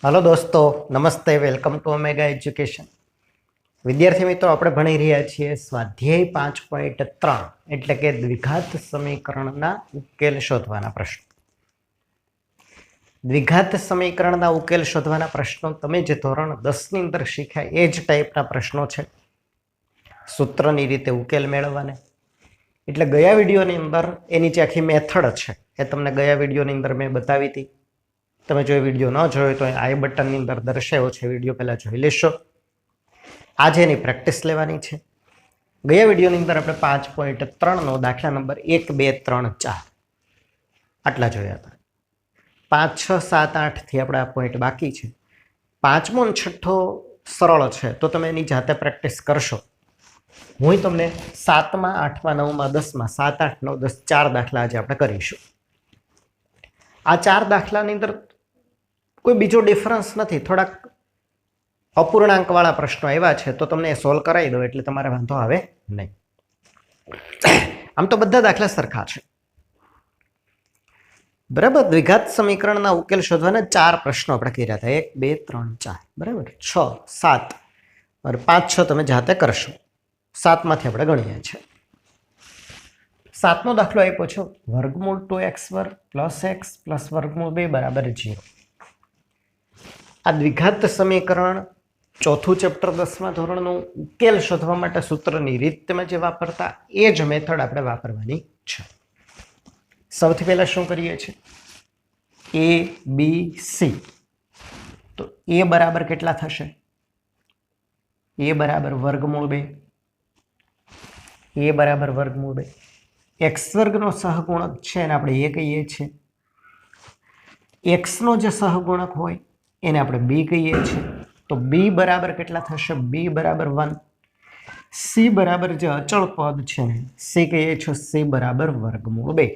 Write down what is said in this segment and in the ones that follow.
Hello दोस्तों, नमस्ते। Welcome to Omega education. विद्यार्थी मित्रों, આપણે ભણી રહ્યા છીએ સ્વાધ્યાય 5.3 એટલે કે દ્વિઘાત સમીકરણના ઉકેલ શોધવાના પ્રશ્નો। દ્વિઘાત સમીકરણના ઉકેલ શોધવાના પ્રશ્નો તમે જે ધોરણ 10 ની અંદર શીખ્યા એ જ ટાઈપના પ્રશ્નો છે। સૂત્રની રીતે ઉકેલ મેળવવાના એટલે ગયા વિડિયોની અંદર એની જે આખી મેથડ છે એ તમને ગયા વિડિયોની અંદર મેં બતાવી હતી। તમે જો વિડીયો ન જોયો તો આઈ બટનની અંદર દર્શાવ્યો છે, વિડીયો પહેલા જોઈ લેશો। આજે એની પ્રેક્ટિસ લેવાની છે। ગયા વિડીયોની અંદર આપણે 5.3 નો દાખલા નંબર 1 2 3 4 આટલા જોયા હતા। 5 6 7 8 થી આપણે આ પોઈન્ટ બાકી છે। પાંચમો અને છઠ્ઠો સરળ છે તો તમે એની જાતે પ્રેક્ટિસ કરશો। હું તમને 7મા 8મા 9મા 10મા 7 8 9 10 4 દાખલા આજે આપણે કરીશું। આ 4 દાખલાની અંદર કોઈ બીજો ડિફરન્સ નથી, થોડાક અપૂર્ણાંકવાળા પ્રશ્નો આવ્યા છે તો તમને એ સોલ્વ કરાવી દો એટલે તમારે વાંધો આવે નહીં। આમ તો બધા દાખલા સરખા છે, બરાબર। દ્વિઘાત સમીકરણના ઉકેલ શોધવાના 4 પ્રશ્નો આપણે કર્યા હતા, 1 2 3 4, બરાબર। 6 7 અને 5 6 તમે જાતે કરશો। 7 માંથી આપણે ગણીએ છીએ। 7મો દાખલો આપ્યો છે, વર્ગમૂળ 2x² + x + વર્ગમૂળ 2 = 0। આ દ્વિઘાત સમીકરણ ચોથું ચેપ્ટર 10મા ધોરણનું ઉકેલ શોધવા માટે સૂત્રની રીત તમે જે વાપરતા એ જ મેથડ આપણે વાપરવાની છે। સૌથી પહેલા શું કરીએ છીએ, a b c। તો a બરાબર કેટલા થશે? a બરાબર વર્ગમૂળ 2, a બરાબર વર્ગમૂળ 2। x² નો સહગુણક છે એને આપણે a કહીએ છીએ। x નો જે સહગુણક હોય એને આપણે b કહીએ છીએ। તો b બરાબર કેટલા થશે? b બરાબર 1। c બરાબર જે અચળ પદ છે ને c કહીએ છીએ, c બરાબર વર્ગમૂળ 2।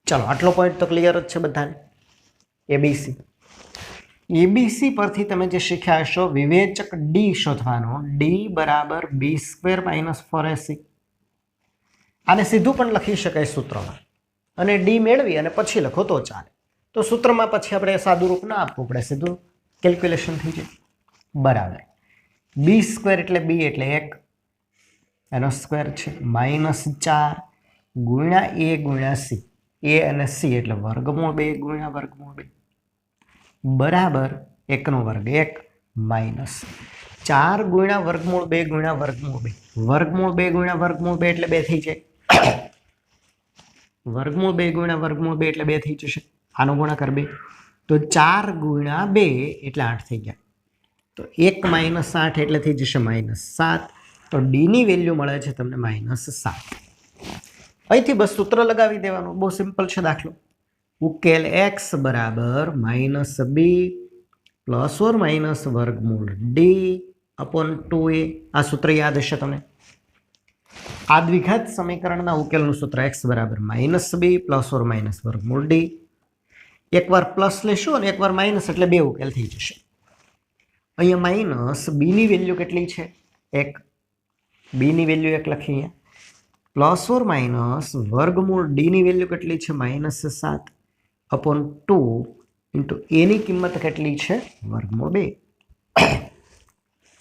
ચાલો, આટલો પોઈન્ટ તો ક્લિયર જ છે બધાને। abc પરથી તમે જે શીખ્યા હશો વિવેચક d શોધવાનો, d બરાબર b² - 4ac। આને સીધું પણ લખી શકાય સૂત્રમાં, અને d મેળવી અને પછી લખો તો ચાલે। તો સૂત્રમાં પછી આપણે સાદું રૂપ ના આપવું પડે, સીધું કેલ્ક્યુલેશન થઈ જાય। બરાબર b² એટલે b એટલે 1 એનો સ્ક્વેર છે, -4 ગુણ્યા a ગુણ્યા c, a અને c એટલે વર્ગમૂળ 2 ગુણ્યા વર્ગમૂળ 2 બરાબર 1 નો વર્ગ 1 માઇનસ 4 ગુણ્યા વર્ગમૂળ 2 ગુણ્યા વર્ગમૂળ 2, વર્ગમૂળ 2 ગુણ્યા વર્ગમૂળ 2 એટલે 2 થઈ જાય। વર્ગમૂળ 2 ગુણ્યા વર્ગમૂળ 2 એટલે 2 થઈ જશે। આનો ગુણાકાર 2, તો 4 ગુણ્યા 2 એટલે 8 થઈ ગયા। તો 1 - 8 એટલે થઈ જશે -7। તો ડી ની વેલ્યુ મળે છે તમને -7। અહીંથી બસ સૂત્ર લગાવી દેવાનું, બહુ સિમ્પલ છે દાખલો। ઉકેલ x બરાબર -b ± વર્ગમૂળ d / 2a। આ સૂત્ર યાદ હશે તમને। આ દ્વિઘાત સમીકરણના ઉકેલનું સૂત્ર x બરાબર -b ± વર્ગમૂળ d। એકવાર પ્લસ લેશો અને એકવાર માઇનસ એટલે બે ઉકેલ થઈ જશે। અહીંયા માઇનસ બી ની વેલ્યુ કેટલી છે? 1, બી ની વેલ્યુ 1 લખી અહીંયા, ± વર્ગમૂળ ડી ની વેલ્યુ કેટલી છે? -7 / 2 * a ની કિંમત કેટલી છે? વર્ગમૂળ 2।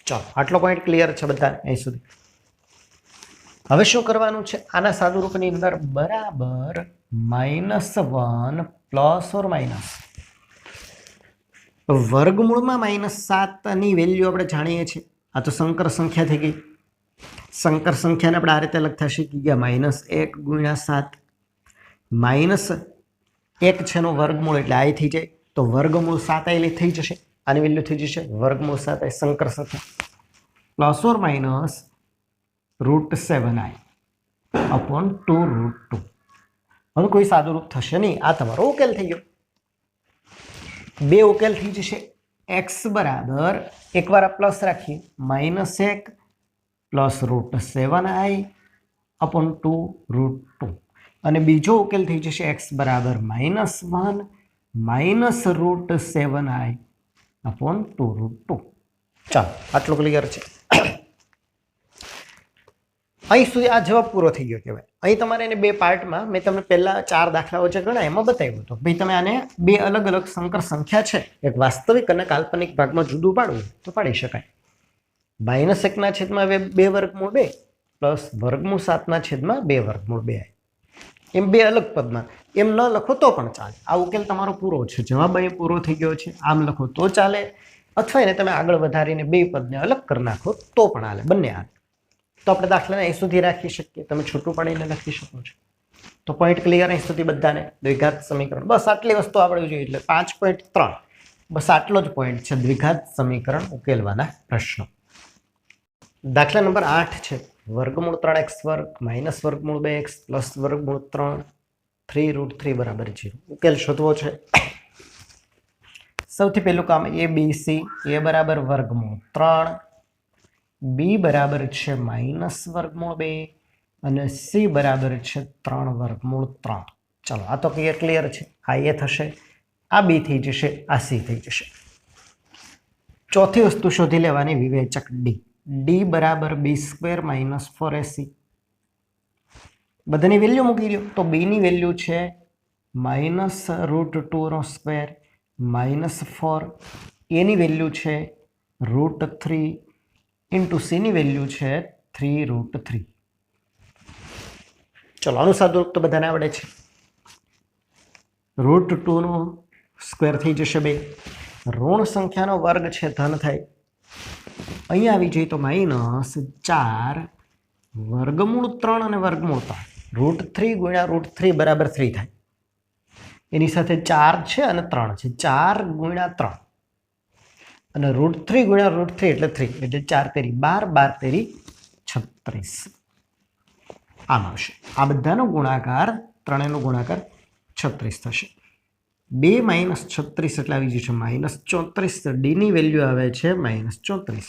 ચાલો, આટલો પોઈન્ટ ક્લિયર છે બધા અહીં સુધી। હવે શું કરવાનું છે? આના સાદું રૂપની અંદર બરાબર -1 ± વર્ગમૂળમાં -7 ની વેલ્યુ આપણે જાણીએ છીએ। આ તો સંકર સંખ્યા થઈ ગઈ। સંકર સંખ્યાને આપણે આ રીતે લખતા શીખી ગયા, -1 ગુણ્યા 7 -1 છે નો વર્ગમૂળ એટલે આ થઈ જાય, તો વર્ગમૂળ 7 આ થઈ જશે। આની વેલ્યુ થઈ જશે વર્ગમૂળ 7 સંકર સંખ્યા ±√7i / 2√2। હવે કોઈ સાદું રૂપ થશે નહીં, આ તમારો ઉકેલ થઈ ગયો। બે ઉકેલ થઈ જશે। x બરાબર, એકવાર આ પ્લસ રાખીએ, -1 +√7i / 2√2, અને બીજો ઉકેલ થઈ જશે x બરાબર -1 -√7i / 2√2। ચાલો, આટલું ક્લિયર છે। અહીં સુધી આ જવાબ પૂરો થઈ ગયો કહેવાય. અહીં તમારે એને બે પાર્ટમાં મેં તમને પહેલા 4 દાખલાઓ જે ગણા એમાં બતાવ્યું હતું ભાઈ તમે આને બે અલગ અલગ સંકર સંખ્યા છે એક વાસ્તવિક અને કાલ્પનિક ભાગમાં જુદું પાડવું તો પાડી શકાય. -1 છેદમાં 2 વર્ગમૂળ 2 પ્લસ વર્ગમૂળ 7 છેદમાં 2 વર્ગમૂળ 2 એમ બે અલગ પદમાં એમ ન લખો તો પણ ચાલે. આ ઉકેલ તમારો પૂરો છે, જવાબ અહીં પૂરો થઈ ગયો છે. આમ લખો તો ચાલે અથવા એને તમે આગળ વધારીને બે પદને અલગ કરી નાખો તો પણ હાલે, બંને હાલે. તો આપણે દાખલાને અહીં સુધી રાખી શકીએ, તમે છૂટું પાડીને લખી શકો છો. તો પોઈન્ટ ક્લિયર અહીં સુધી બધાને. દ્વિઘાત સમીકરણ બસ આટલી વસ્તુ આવડવી જોઈએ એટલે 5.3 બસ આટલો જ પોઈન્ટ છે દ્વિઘાત સમીકરણ ઉકેલવાના પ્રશ્નો. દાખલા નંબર 8 છે વર્ગમૂળ 3x વર્ગ માઇનસ વર્ગમૂળ 2x પ્લસ વર્ગમૂળ 3 3√3 બરાબર 0. ઉકેલ શોધવો છે. સૌથી પહેલું કામ a b c. a બરાબર વર્ગમૂળ 3, b બરાબર છે માઇનસ વર્ગમૂળ 2 અને c બરાબર છે 3 વર્ગમૂળ 3. ચલો આ તો ક્લિયર છે. આ a થશે, આ b થઈ જશે, આ c થઈ જશે. ચોથી વસ્તુ શોધી લેવાની વિવેચક d. d બરાબર b² માઇનસ 4ac. બધાની વેલ્યુ મૂકી દો તો b ની વેલ્યુ છે -√2² -4, a ની વેલ્યુ છે √3 ઇન્ટુ c ની વેલ્યુ છે 3√3. ચલો આનું સાદુરૂપ તો બધાને આવડે છે. √2 નો સ્ક્વેર થઈ જશે 2, ઋણ સંખ્યાનો વર્ગ છે ધન થાય. અહીંયા આવી જઈએ તો -4 વર્ગમૂળ 3 અને વર્ગમૂળ 3. √3 ગુણ્યા √3 બરાબર 3 થાય. એની સાથે 4 છે અને 3 છે, 4 ગુણ્યા 3 અને √3 ગુણ્યા √3 એટલે 3 એટલે 4 તેરી 12, 12 તેરી 36. આમ આવશે. આ બધાનો ગુણાકાર, ત્રણેયનો ગુણાકાર 36 થશે. 2 માઇનસ 36 એટલે આવી જશે -34. તો ડી ની વેલ્યુ આવે છે -34.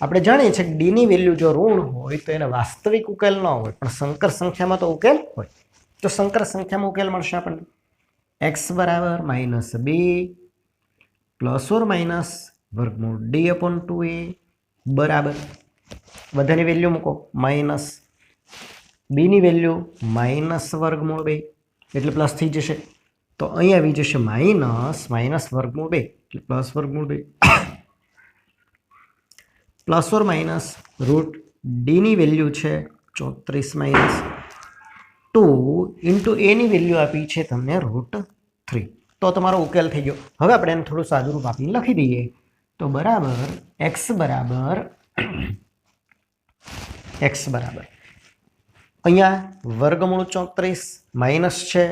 આપણે જાણીએ છીએ કે ડી ની વેલ્યુ જો ઋણ હોય તો એને વાસ્તવિક ઉકેલ ન હોય પણ સંકર સંખ્યામાં તો ઉકેલ હોય. તો સંકર સંખ્યામાં ઉકેલ મળશે આપણને x બરાબર -2 પ્લસ ઓર માઇનસ વર્ગમૂળ d/2a બરાબર બધાની વેલ્યુ મૂકો માઇનસ b ની વેલ્યુ માઇનસ વર્ગમૂળ 2 એટલે પ્લસ થઈ જશે. તો અહીં આવી જશે માઇનસ વર્ગમૂળ 2 એટલે પ્લસ વર્ગમૂળ 2 plus or minus route D ની વેલ્યુ છે 34 માઇનસ 2 ઇન્ટુ એ ની વેલ્યુ આપી છે તમને √3. તો તમારો ઉકેલ થઈ ગયો. હવે આપણે એને થોડું સાદું રૂપ આપીને લખી દઈએ તો બરાબર x બરાબર અહીંયા વર્ગમૂળ 34 માઇનસ છે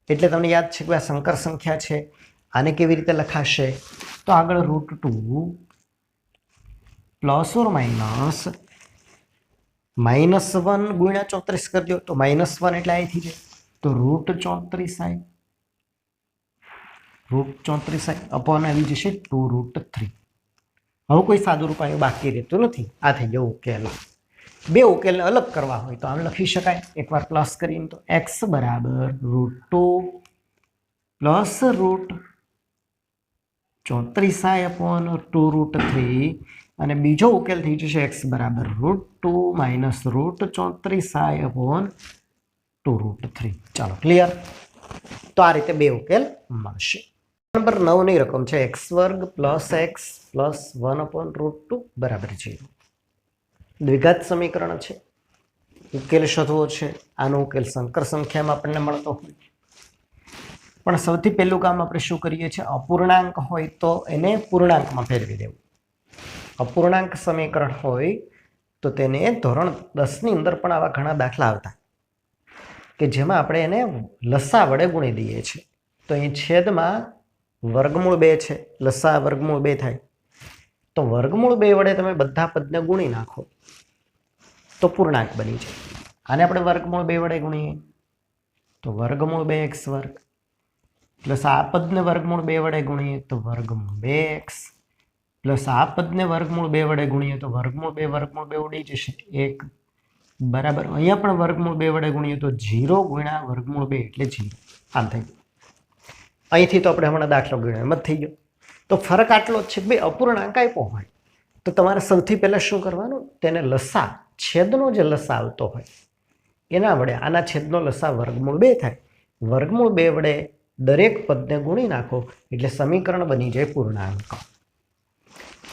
એટલે તમને યાદ છે કે આ સંકર સંખ્યા છે. આને કેવી રીતે લખાશે તો આગળ √2 પ્લસ ઓર માઇનસ -1 ગુણ્યા 34 કરી દો તો -1 એટલે અહીંથી છે તો √34i અપોન આવી જશે 2√3. હવે કોઈ સાદું રૂપ અહીં બાકી રહેતું નથી. આ થઈ ગયો ઉકેલ. બે ઉકેલને અલગ કરવા હોય તો આમ લખી શકાય. એકવાર પ્લસ કરીને તો x બરાબર √2 પ્લસ √34i અપોન 2√3 અને બીજો ઉકેલ થઈ જશે x બરાબર √2 માઇનસ √34i અપોન 2√3. ચાલો ક્લિયર. તો આ રીતે બે ઉકેલ મળશે. નંબર 9 ની રકમ છે x² પ્લસ x પ્લસ 1/√2 બરાબર 0. દ્વિઘાત સમીકરણ છે, ઉકેલ શોધવો છે. આનો ઉકેલ સંકર સંખ્યામાં આપણને મળતો હોય પણ સૌથી પહેલું કામ આપણે શું કરીએ છીએ અપૂર્ણાંક હોય તો એને પૂર્ણાંકમાં ફેરવી દેવું. અપૂર્ણાંક સમીકરણ હોય તો તેને ધોરણ 10 ની અંદર પણ આવા ઘણા દાખલા આવતા કે જેમાં આપણે એને લસા વડે ગુણી દઈએ છીએ. તો અહીં છેદમાં વર્ગમૂળ 2 છે, લસા વર્ગમૂળ 2 થાય તો વર્ગમૂળ 2 વડે તમે બધા પદને ગુણી નાખો તો પૂર્ણાંક બની જાય. આને આપણે વર્ગમૂળ 2 વડે ગુણીએ તો વર્ગમૂળ 2x² પ્લસ આ પદને વર્ગમૂળ 2 વડે ગુણીએ તો વર્ગમૂળ 2x પ્લસ આ પદને વર્ગમૂળ 2 વડે ગુણીએ તો વર્ગમૂળ 2 ઉડી જશે 1 બરાબર. અહીંયા પણ વર્ગમૂળ 2 વડે ગુણીએ તો 0 ગુણ્યા વર્ગમૂળ 2 એટલે 0. આમ થઈ ગયું. અહીંથી તો આપણે હમણાં દાખલો ગણ્યો એમ જ થઈ ગયો. તો ફરક આટલો જ છે કે ભાઈ અપૂર્ણાંક આપ્યો હોય તો તમારે સૌથી પહેલાં શું કરવાનું તેને લસા છેદનો જે લસા આવતો હોય એના વડે આના છેદનો લસા વર્ગમૂળ 2 થાય. વર્ગમૂળ 2 વડે દરેક પદને ગુણી નાખો એટલે સમીકરણ બની જાય પૂર્ણાંક.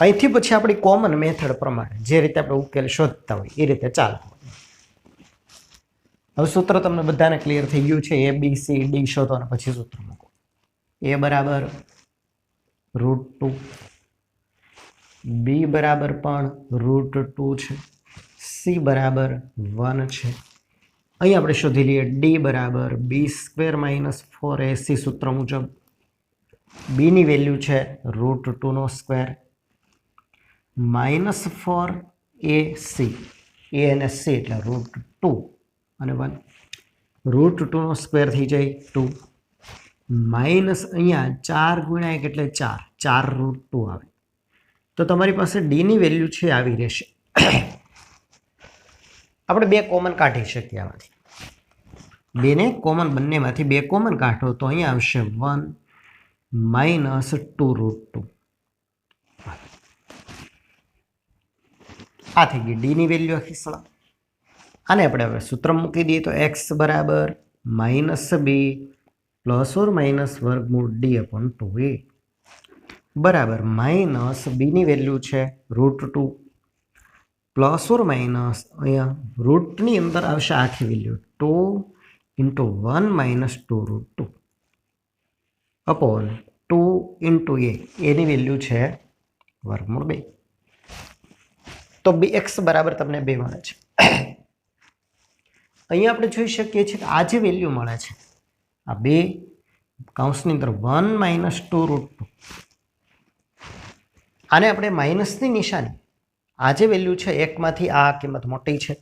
અહીંથી પછી આપણી કોમન મેથડ પ્રમાણે જે રીતે આપણે ઉકેલ શોધતા હોય એ રીતે ચાલતું હોય. હવે સૂત્ર તમને બધાને ક્લિયર થઈ ગયું છે. A B C D શોધો અને પછી સૂત્ર મૂકો. A બરાબર √2, B બરાબર પણ √2 છે, C બરાબર 1 છે. અહીં આપણે શોધી લઈએ D બરાબર B² - 4AC સૂત્ર મુજબ. B ની વેલ્યુ છે √2² -4AC. A અને C એટલે √2 અને 1. √2² થઈ જાય 2 માઇનસ અહીંયા 4 ગુણ્યા 1 એટલે 4 √2 આવે. તો તમારી પાસે D ની વેલ્યુ છે આવી રહેશે. આપણે બે કોમન કાઢી શકીએ આમાંથી. બેને કોમન બંનેમાંથી બે કોમન કાઢો તો અહીંયા આવશે 1 -2 √2. આ થઈ ગઈ D ની વેલ્યુ આખી સળા. આને આપણે હવે સૂત્ર મૂકી દઈએ તો x બરાબર -b ± વર્ગમૂળ d/2a બરાબર માઇનસ b ની વેલ્યુ છે √2 પ્લસ ઓર માઇનસ અહીંયા રૂટની અંદર આવશે આખી value 2 × 1 - 2 √2 upon 2 × a. Any value છે વર્ગમૂળ 2. તો x બરાબર તમને 2 મળે છે. અહીંયા આપણે જોઈ શકીએ છીએ કે આ જે વેલ્યુ મળે છે આ 2 કૌંસની અંદર 1 - 2 √2. આને આપણે માઇનસની નિશાની આ જે વેલ્યુ છે એકમાંથી આ કિંમત મોટી છે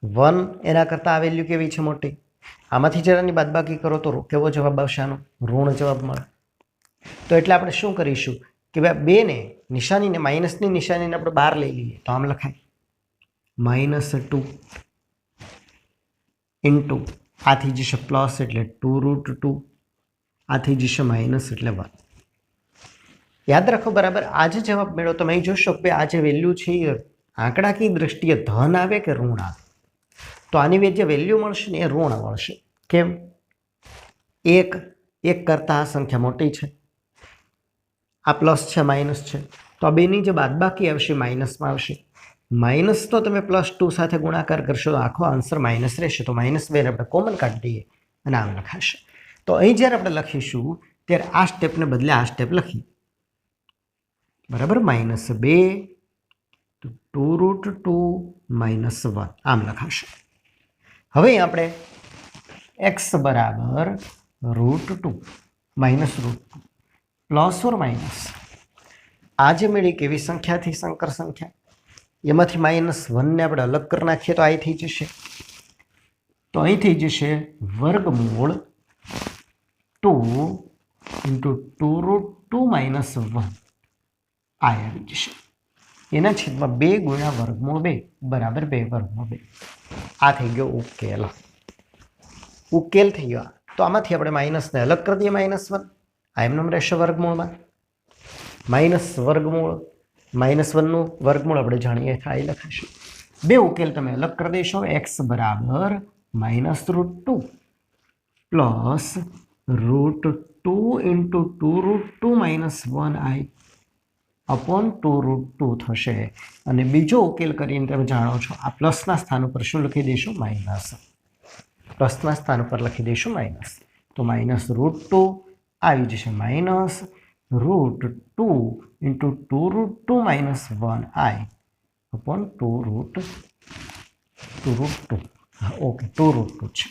1 એના કરતાં આ વેલ્યુ કેવી છે મોટી. આમાંથી જરાની બાદબાકી કરો તો કેવો જવાબ આવશે આનો ઋણ જવાબ મળે. તો એટલે આપણે શું કરીશું કે ભાઈ 2 ને નિશાનીને માઇનસની નિશાનીને આપણે બહાર લઈ લઈએ તો આમ લખાય -2 ઇન્ટુ આથી જશે પ્લસ એટલે 2 √2 આથી જશે માઇનસ એટલે 1. યાદ રાખો બરાબર આ જે જવાબ મેળવો તમે અહીં જોશો કે આ જે વેલ્યુ છે એ આંકડાકીય દ્રષ્ટિએ ધન આવે કે ઋણ આવે. તો આની જે વેલ્યુ મળશે ને એ ઋણ મળશે. કેમ? 1 કરતાં આ સંખ્યા મોટી છે, આ પ્લસ છે માઇનસ છે, તો આ બેની જે બાદબાકી આવશે માઇનસમાં આવશે. માઇનસ તો તમે +2 સાથે ગુણાકાર કરશો તો આખો આન્સર માઇનસ રહેશે. તો -2 ને આપણે કોમન કાઢી દઈએ અને આમ લખાશે. તો અહીં જ્યારે આપણે લખીશું ત્યારે આ સ્ટેપને બદલે આ સ્ટેપ લખીએ બરાબર -2 2 √2 -1 આમ લખાશે. હવે આપણે x બરાબર √2 -√2 પ્લસ ઓર માઇનસ આ જે મેળવી કેવી સંખ્યાથી સંકર સંખ્યા એમાંથી -1 ને આપણે અલગ કરી નાખીએ તો આ થઈ જશે. તો અહીં થઈ જશે વર્ગમૂળ 2 × 2 √2 -1 આ આવી જશે. એના છેદમાં 2 ગુણ્યા વર્ગમૂળ 2 બરાબર 2 વર્ગમૂળ 2. આ થઈ ગયો ઉકેલ. ઉકેલ થઈ ગયો. તો આમાંથી આપણે માઇનસને અલગ કરી દઈએ -1 આ એમનેમ રહેશે વર્ગમૂળમાં વર્ગમૂળ -1નું વર્ગમૂળ આપણે જાણીએ થાય લખાશે. બે ઉકેલ તમે અલગ કરી દેશો. x બરાબર -√2 પ્લસ √2 × 2 √2 -1i અપોન 2 √2 થશે. અને બીજો ઉકેલ કરીને તમે જાણો છો આ પ્લસના સ્થાન ઉપર શું લખી દઈશું માઇનસ. પ્લસના સ્થાન ઉપર લખી દઈશું માઇનસ. તો -√2 આવી જશે -√2 × 2 √2 -1i અપોન 2 √2. ઓકે 2 √2 છે.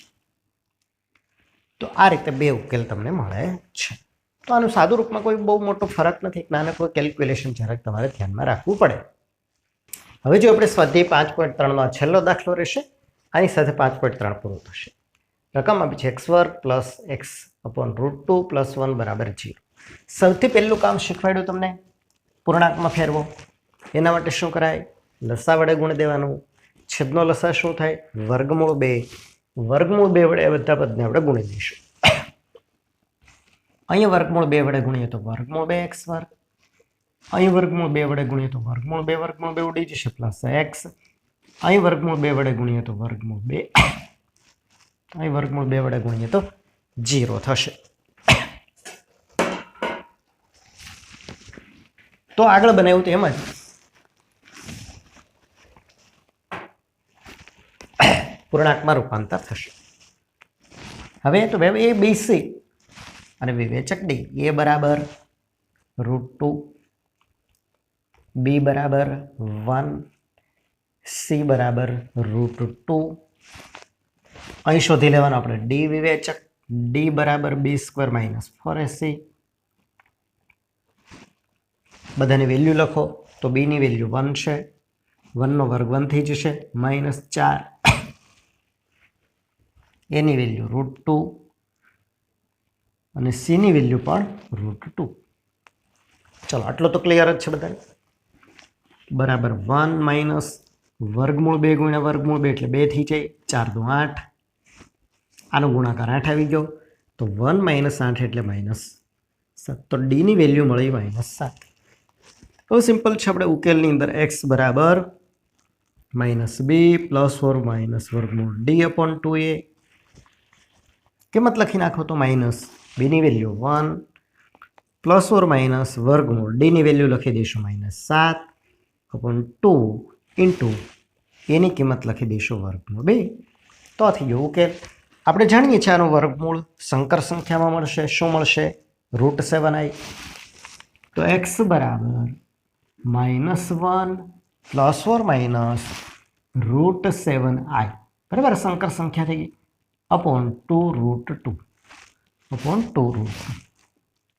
તો આ રીતે બે ઉકેલ તમને મળે છે. તો આનું સાદું રૂપમાં કોઈ બહુ મોટો ફરક નથી. નાના કોઈ કેલ્ક્યુલેશન જરાક તમારે ધ્યાનમાં રાખવું પડે. હવે જો આપણે સ્વાધ્યાય 5.3નો આ છેલ્લો દાખલો રહેશે આની સાથે 5.3 પૂરું થશે. રકમ આપી છે x² + x અપોન √2 + 1 બરાબર 0. સૌથી પહેલું કામ શીખવાડ્યું તમને પૂર્ણાંકમાં ફેરવો. એના માટે શું કરાય લસા વડે ગુણ દેવાનું. છેદનો લસા શું થાય વર્ગમૂળ 2. વર્ગમૂળ 2 વડે બધા પદને આપણે ગુણી દઈશું. અહીંયા વર્ગમૂળ 2 વડે ગુણીએ તો વર્ગમૂળ 2x² અહીં વર્ગમૂળ 2 વડે ગુણીએ તો વર્ગમૂળ 2 ઉડી જશે પ્લસ એક્સ. અહીં વર્ગમૂળ 2 વડે ગુણીએ તો વર્ગમૂળ 2. અહીં વર્ગમૂળ 2 વડે ગુણીએ તો 0 થશે. તો આગળ બનાવ્યું તો એમ જ પૂર્ણાંકમાં રૂપાંતર થશે. હવે તો એ બીસી અને વિવેચક ડી. એ બરાબર √2, બી બરાબર 1, સી બરાબર √2. અહીં શોધી લેવાનું આપણે ડી વિવેચક. ડી બરાબર b² - 4ac. બધાની વેલ્યુ લખો તો બીની વેલ્યુ 1 છે. 1 નો વર્ગ 1 થઈ જશે -4. એની વેલ્યુ √2 અને સીની વેલ્યુ પણ √2. ચલો આટલો તો ક્લિયર જ છે બધાને. બરાબર 1 - વર્ગમૂળ 2 ગુણ્યા વર્ગમૂળ 2 એટલે 2 થઈ જાય. 4 × 2 = 8. આનો ગુણાકાર 8 આવી ગયો તો 1 - 8 એટલે -7. તો ડીની વેલ્યુ મળી -7. તો સિમ્પલ છે. આપણે ઉકેલની અંદર x બરાબર -b +4 - વર્ગમૂળ d/2a. કિંમત લખી નાખો તો બીની વેલ્યુ 1 +4 - વર્ગમૂળ ડીની વેલ્યુ લખી દઈશું -7/2 ઇન્ટુ એની કિંમત લખી દઈશું વર્ગમૂળ 2. તો આ થઈ ગયો ઉકેલ. આપણે જાણીએ છીએ આનું વર્ગમૂળ સંકર સંખ્યામાં મળશે. શું મળશે? √7i. તો x બરાબર -1 +4 - √7i. બરાબર, સંકર સંખ્યા થઈ ગઈ /2√2.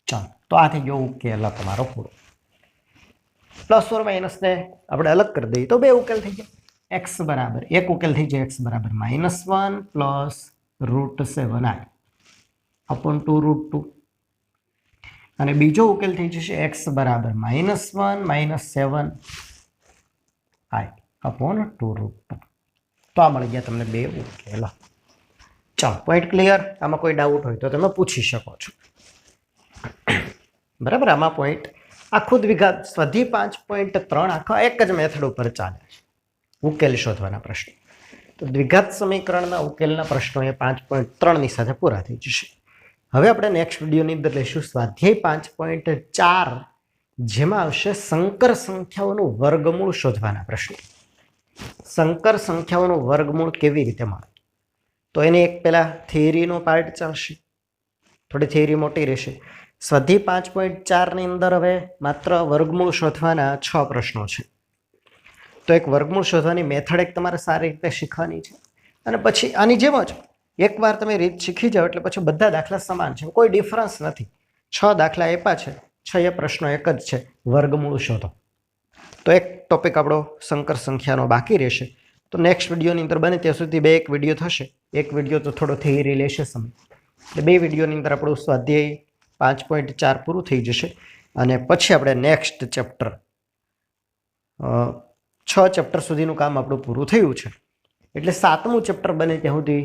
ચાલો, તો આ થઈ ગયો ઉકેલ તમારો પૂરો. +4 - ને આપણે અલગ કરી દઈએ તો 2 ઉકેલ થઈ જાય. x બરાબર એક ઉકેલ થઈ જાય. x બરાબર -1 +√7i /2√2. અને બીજો ઉકેલ થઈ જશે x બરાબર -1 - 7i /2√2. તો આ મળી ગયા તમને 2 ઉકેલ. ચાલો, પોઈન્ટ ક્લિયર. આમાં કોઈ ડાઉટ હોય તો તમે પૂછી શકો છો. બરાબર, આમાં પોઈન્ટ આખું દ્વિઘાત સ્વાધ્યાય 5.3 આખા એક જ મેથડ ઉપર ચાલે છે. ઉકેલ શોધવાના પ્રશ્નો. તો દ્વિઘાત સમીકરણના ઉકેલના પ્રશ્નો એ 5.3 ની સાથે પૂરા થઈ જશે. હવે આપણે નેક્સ્ટ વિડીયોની અંદર લઈશું સ્વાધ્યાય 5.4, જેમાં આવશે સંકર સંખ્યાઓનું વર્ગમૂળ શોધવાના પ્રશ્નો. સંકર સંખ્યાઓનું વર્ગમૂળ કેવી રીતે મળે? તો એને એક પહેલા થિયરીનો પાર્ટ ચાલશે. થોડી થિયરી મોટી રહેશે. સ્વાધ્યાય 5.4 ની અંદર હવે માત્ર વર્ગમૂળ શોધવાના 6 પ્રશ્નો છે. તો એક વર્ગમૂળ શોધવાની મેથડ એક તમારે સારી રીતે શીખવાની છે. અને પછી આની જેમ જ એકવાર તમે રીત શીખી જાઓ એટલે પછી બધા દાખલા સમાન છે, કોઈ ડિફરન્સ નથી. 6 દાખલા આપ્યા છે, 6 પ્રશ્નો એક જ છે, વર્ગમૂળ શોધો. તો એક ટોપિક આપણો સંકર સંખ્યાનો બાકી રહેશે. તો નેક્સ્ટ વિડીયોની અંદર બને ત્યાં સુધી 2 વિડીયો થશે. એક વિડીયો તો થોડો થિયરી લેશે સમય, એટલે 2 વિડીયોની અંદર આપણું સ્વાધ્યાય 5.4 પૂરું થઈ જશે. અને પછી આપણે નેક્સ્ટ ચેપ્ટર 6 ચેપ્ટર સુધીનું કામ આપણું પૂરું થયું છે. એટલે 7મું ચેપ્ટર બને ત્યાં સુધી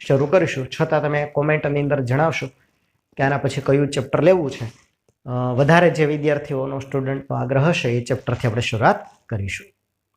શરૂ કરીશું. છતાં તમે કોમેન્ટની અંદર જણાવશો કે આના પછી કયું ચેપ્ટર લેવું છે. વધારે જે વિદ્યાર્થીઓનો સ્ટુડન્ટનો આગ્રહ હશે એ ચેપ્ટરથી આપણે શરૂઆત કરીશું.